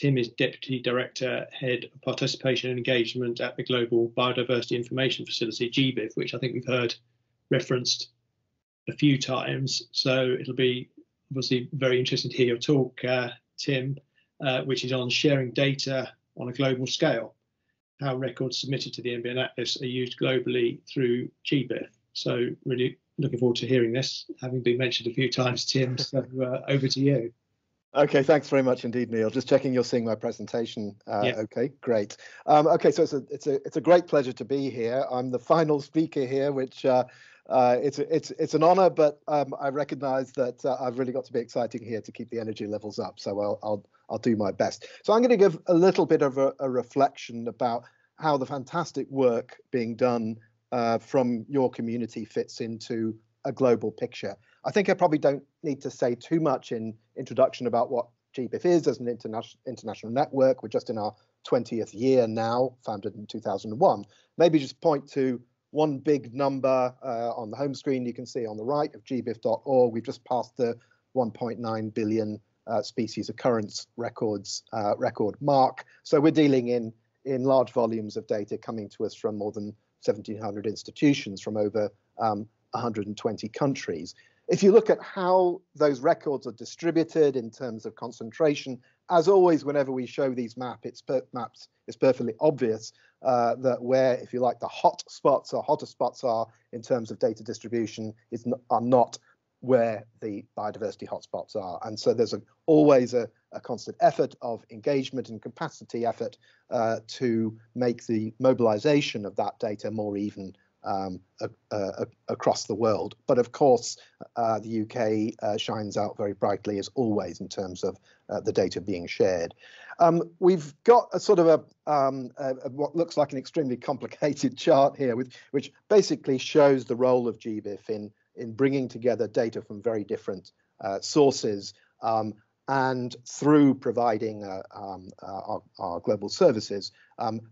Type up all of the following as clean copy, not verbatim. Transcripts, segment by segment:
Tim is Deputy Director, Head of Participation and Engagement at the Global Biodiversity Information Facility, GBIF, which I think we've heard referenced a few times. So it'll be obviously very interesting to hear your talk, Tim, which is on sharing data on a global scale, how records submitted to the NBN Atlas are used globally through GBIF. So really looking forward to hearing this, having been mentioned a few times, Tim. So over to you. Okay, thanks very much indeed, Neil. Just checking you're seeing my presentation. Yeah. Okay, great. Okay, so it's a great pleasure to be here. I'm the final speaker here, which it's an honour, but I recognise that I've really got to be exciting here to keep the energy levels up. So I'll do my best. So I'm going to give a little bit of a reflection about how the fantastic work being done from your community fits into a global picture. I think I probably don't need to say too much in introduction about what GBIF is as an international network. We're just in our 20th year now, founded in 2001. Maybe just point to one big number on the home screen you can see on the right of gbif.org. We've just passed the 1.9 billion species occurrence record mark. So we're dealing in large volumes of data coming to us from more than 1,700 institutions from over 120 countries. If you look at how those records are distributed in terms of concentration, as always, whenever we show these maps, it's perfectly obvious that where, if you like, the hot spots or hotter spots are in terms of data distribution are not where the biodiversity hotspots are. And so there's always a constant effort of engagement and capacity effort to make the mobilization of that data more even across the world. But of course, the UK shines out very brightly as always in terms of the data being shared. We've got a sort of what looks like an extremely complicated chart here, which basically shows the role of GBIF in bringing together data from very different sources and through providing our global services,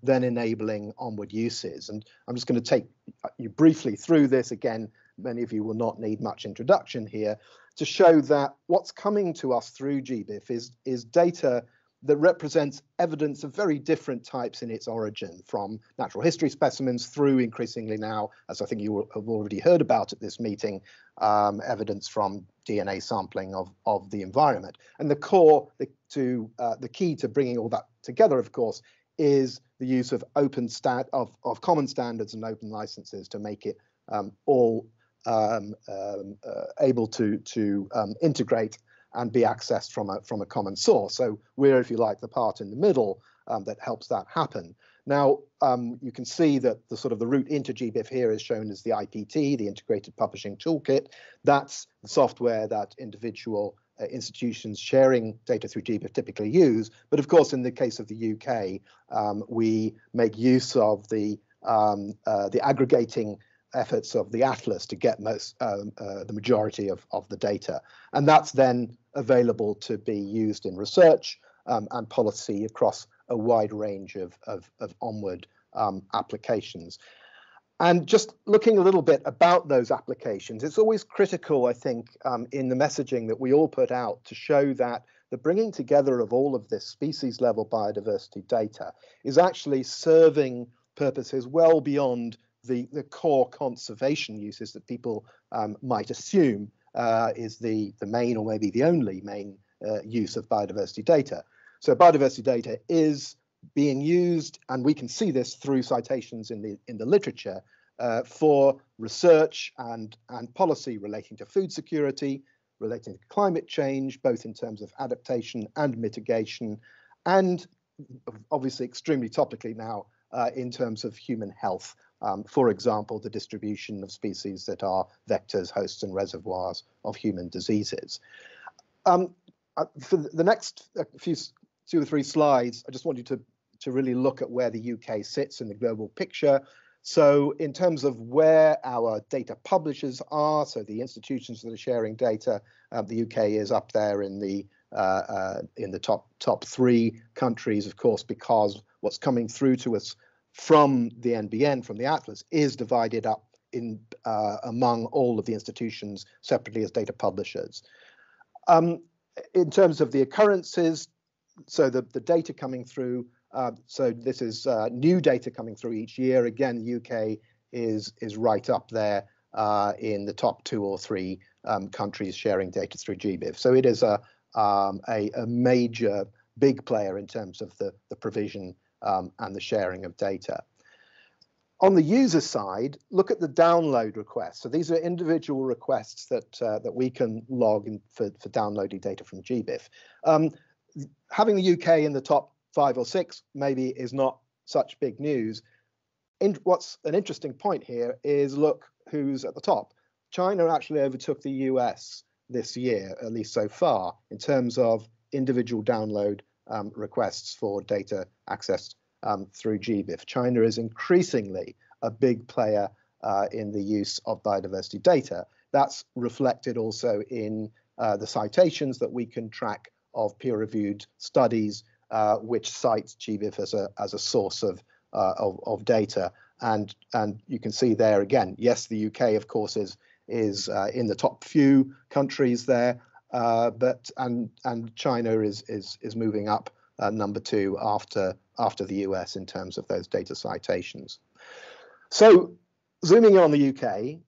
then enabling onward uses. And I'm just going to take you briefly through this. Again, many of you will not need much introduction here to show that what's coming to us through GBIF is data that represents evidence of very different types in its origin, from natural history specimens through increasingly now, as I think you have already heard about at this meeting, evidence from DNA sampling of the environment. And the key to bringing all that together, of course, is the use of common standards and open licenses to make it all able to integrate and be accessed from a common source. So we're, if you like, the part in the middle that helps that happen. Now, you can see that the route into GBIF here is shown as the IPT, the Integrated Publishing Toolkit. That's the software that individual institutions sharing data through GBIF typically use. But of course, in the case of the UK, we make use of the aggregating efforts of the Atlas to get the majority of the data. And that's then available to be used in research and policy across a wide range of onward applications. And just looking a little bit about those applications, it's always critical, I think, in the messaging that we all put out to show that the bringing together of all of this species level biodiversity data is actually serving purposes well beyond the core conservation uses that people might assume is the main or maybe the only main use of biodiversity data. So biodiversity data is being used, and we can see this through citations in the literature for research and policy relating to food security, relating to climate change, both in terms of adaptation and mitigation, and obviously extremely topically now in terms of human health. For example, the distribution of species that are vectors, hosts, and reservoirs of human diseases. For the next few 2 or 3 slides, I just want you to really look at where the UK sits in the global picture. So in terms of where our data publishers are, so the institutions that are sharing data, the UK is up there in the top 3 countries, of course, because what's coming through to us from the NBN, from the Atlas, is divided up among all of the institutions separately as data publishers. In terms of the occurrences, so the data coming through, so this is new data coming through each year. Again, the UK is right up there in the top 2 or 3 countries sharing data through GBIF. So it is a major big player in terms of the provision and the sharing of data. On the user side, look at the download requests. So these are individual requests that we can log in for downloading data from GBIF. Having the UK in the top 5 or 6 maybe is not such big news. What's an interesting point here is look who's at the top. China actually overtook the US this year, at least so far, in terms of individual download requests for data accessed through GBIF. China is increasingly a big player in the use of biodiversity data. That's reflected also in the citations that we can track of peer-reviewed studies, which cites GBIF as a source of data. And you can see there again, yes, the UK, of course, is in the top few countries there, and China is moving up number 2 after the US in terms of those data citations. So zooming in on the UK,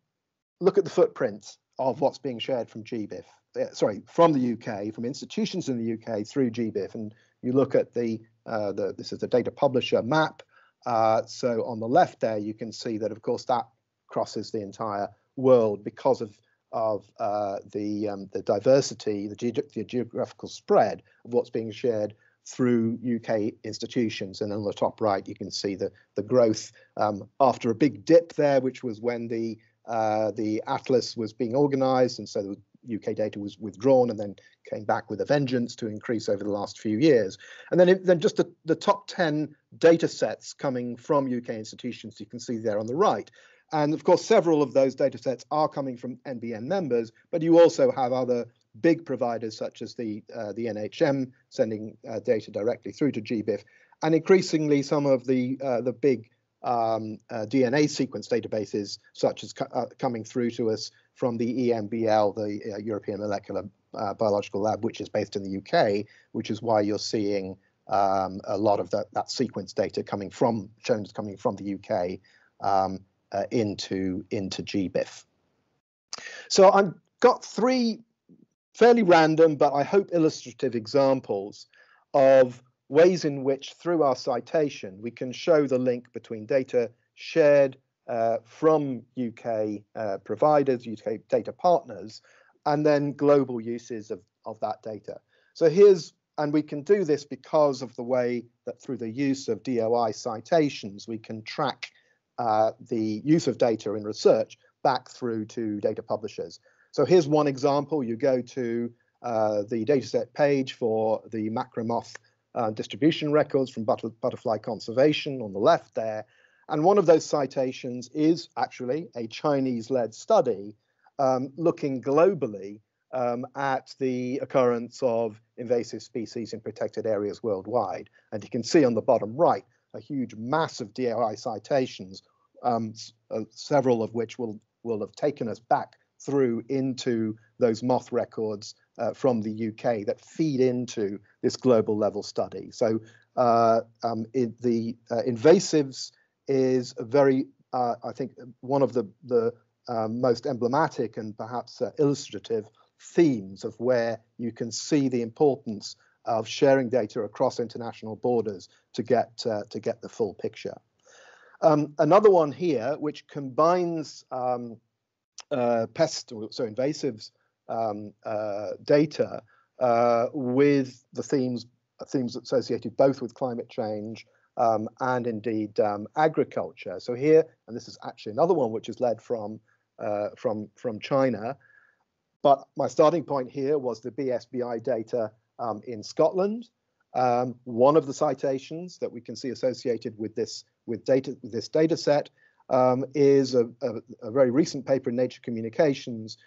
look at the footprint of what's being shared from GBIF. From the UK, from institutions in the UK through GBIF, and you look at this is the data publisher map. So on the left there, you can see that, of course, that crosses the entire world because of the diversity, the geographical spread of what's being shared through UK institutions. And on the top right, you can see the growth after a big dip there, which was when the Atlas was being organised, and so the UK data was withdrawn and then came back with a vengeance to increase over the last few years. And then just the top 10 data sets coming from UK institutions, you can see there on the right. And of course, several of those data sets are coming from NBN members, but you also have other big providers such as the NHM sending data directly through to GBIF, and increasingly some of the big DNA sequence databases, such as coming through to us from the EMBL, the European Molecular Biological Lab, which is based in the UK, which is why you're seeing a lot of that sequence data coming from the UK into GBIF. So I've got 3 fairly random, but I hope illustrative examples of ways in which, through our citation, we can show the link between data shared from UK providers, UK data partners, and then global uses of that data. So and we can do this because of the way that through the use of DOI citations, we can track the use of data in research back through to data publishers. So here's one example. You go to the dataset page for the macromoth distribution records from butterfly conservation on the left there. And one of those citations is actually a Chinese-led study looking globally at the occurrence of invasive species in protected areas worldwide. And you can see on the bottom right a huge mass of DOI citations, several of which will have taken us back through into those moth records from the UK that feed into this global level study. So the invasives is a very, I think, one of the most emblematic and perhaps illustrative themes of where you can see the importance of sharing data across international borders to get the full picture. Another one here, which combines invasives data with the themes associated both with climate change and indeed agriculture. So here, and this is actually another one which is led from China, but my starting point here was the BSBI data in Scotland. One of the citations that we can see associated with this data set is a very recent paper in Nature Communications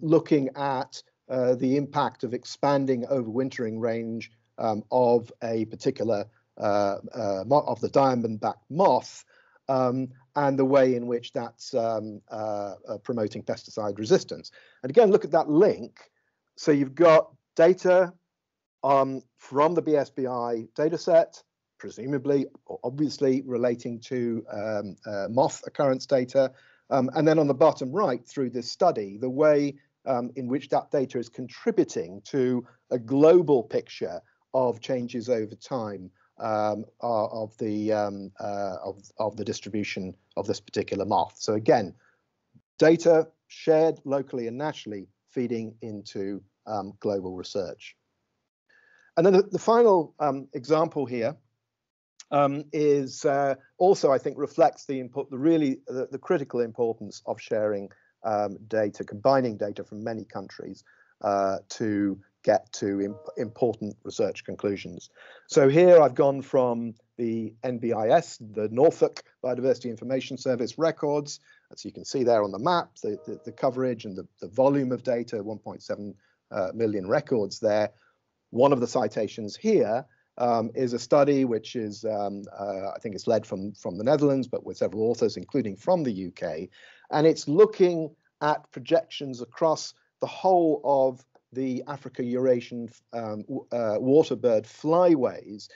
looking at the impact of expanding overwintering range of a particular of the diamondback moth and the way in which that's promoting pesticide resistance. And again, look at that link. So you've got data from the BSBI dataset, presumably or obviously relating to moth occurrence data. And then on the bottom right, through this study, the way in which that data is contributing to a global picture of changes over time of the distribution of this particular moth. So again, data shared locally and nationally feeding into global research. And then the final example here is also, I think, reflects the critical importance of sharing data, combining data from many countries to get to important research conclusions. So here I've gone from the NBIS, the Norfolk Biodiversity Information Service records, as you can see there on the map, the coverage and the volume of data, 1.7 million records there. One of the citations here is a study which is, I think it's led from the Netherlands, but with several authors, including from the UK. And it's looking at projections across the whole of the Africa-Eurasian waterbird flyways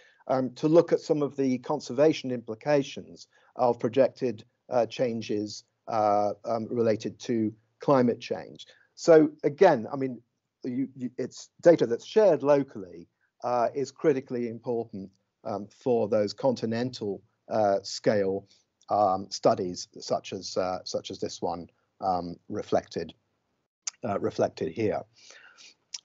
to look at some of the conservation implications of projected changes related to climate change. So again, I mean, it's data that's shared locally is critically important for those continental scale studies, such as this one reflected here.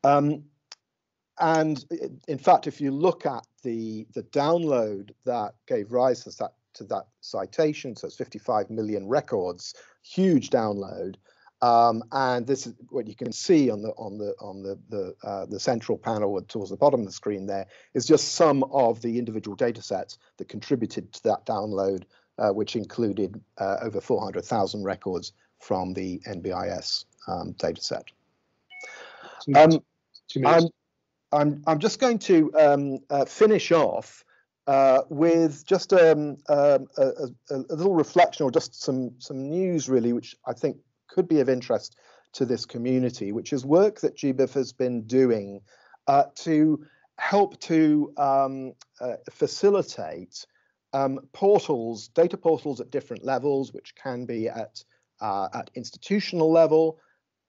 And in fact, if you look at the download that gave rise to that citation, so it's 55 million records, huge download. And this is what you can see on the central panel towards the bottom of the screen. There is just some of the individual data sets that contributed to that download, which included over 400,000 records from the NBIS data set. I'm just going to finish off with just a little reflection, or just some news really, which I think could be of interest to this community, which is work that GBIF has been doing to help to facilitate portals, data portals at different levels, which can be at institutional level,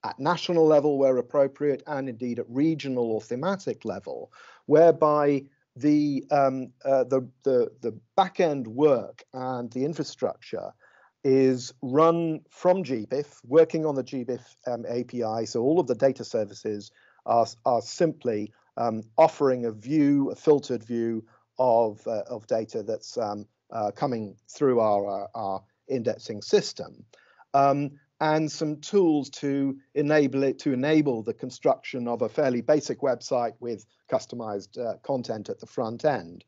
at national level where appropriate, and indeed at regional or thematic level, whereby the back-end work and the infrastructure is run from GBIF, working on the GBIF API. So all of the data services are simply offering a filtered view of data that's coming through our indexing system, and some tools to enable the construction of a fairly basic website with customized content at the front end.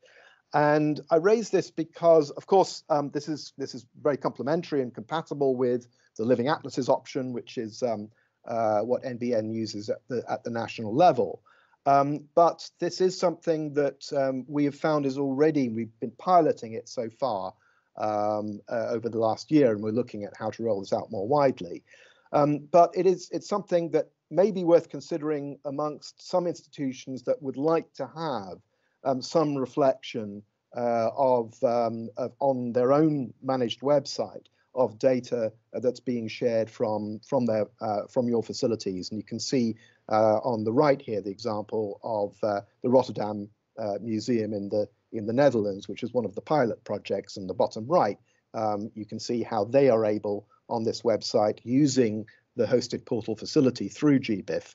And I raise this because, of course, this is very complementary and compatible with the Living Atlases option, which is what NBN uses at the national level. But this is something that we have found we've been piloting it so far over the last year, and we're looking at how to roll this out more widely. But it's something that may be worth considering amongst some institutions that would like to have some reflection on their own managed website of data that's being shared from your facilities. And you can see on the right here the example of the Rotterdam Museum in the Netherlands, which is one of the pilot projects. In the bottom right, you can see how they are able on this website, using the hosted portal facility through GBIF,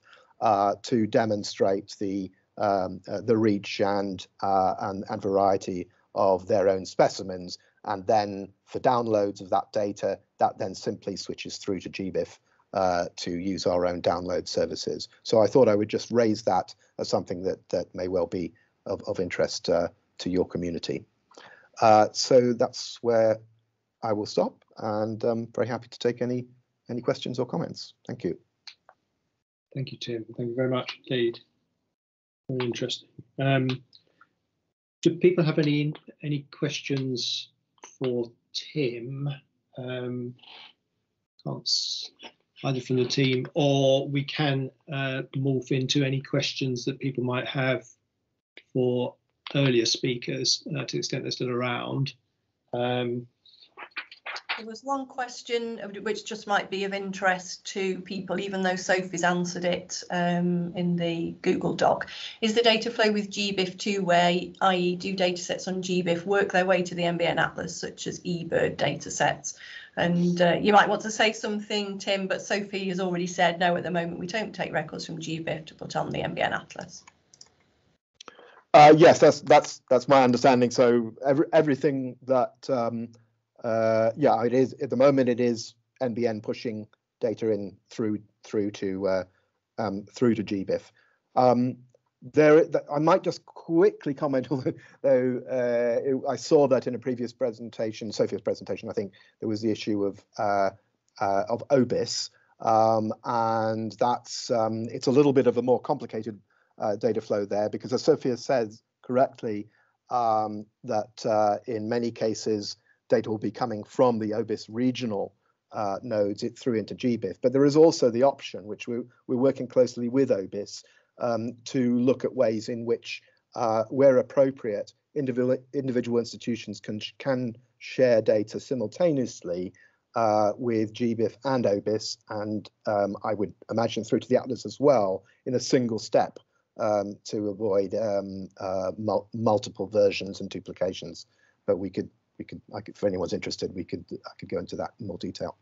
to demonstrate the reach and variety of their own specimens. And then for downloads of that data, that then simply switches through to GBIF to use our own download services. So I thought I would just raise that as something that may well be of interest to your community. So that's where I will stop, and I'm very happy to take any questions or comments. Thank you. Thank you, Tim. Thank you very much indeed. Very interesting. Do people have any questions for Tim? Either from the team, or we can morph into any questions that people might have for earlier speakers to the extent they're still around. There was one question which just might be of interest to people, even though Sophie's answered it in the Google Doc. Is the data flow with GBIF two-way, i.e. do data sets on GBIF work their way to the NBN Atlas, such as eBird data sets? And you might want to say something, Tim, but Sophie has already said, no, at the moment we don't take records from GBIF to put on the NBN Atlas. Yes, that's my understanding. So everything that yeah, it is at the moment. It is NBN pushing data in through to GBIF. I might just quickly comment, though I saw that in a previous presentation, Sophie's presentation. I think there was the issue of OBIS, and that's it's a little bit of a more complicated data flow there, because as Sophia says correctly, that in many cases data will be coming from the OBIS regional nodes through into GBIF. But there is also the option, which we're working closely with OBIS, to look at ways in which, where appropriate, individual institutions can share data simultaneously with GBIF and OBIS, and I would imagine through to the Atlas as well, in a single step, to avoid multiple versions and duplications. But I could, if anyone's interested, I could go into that in more detail.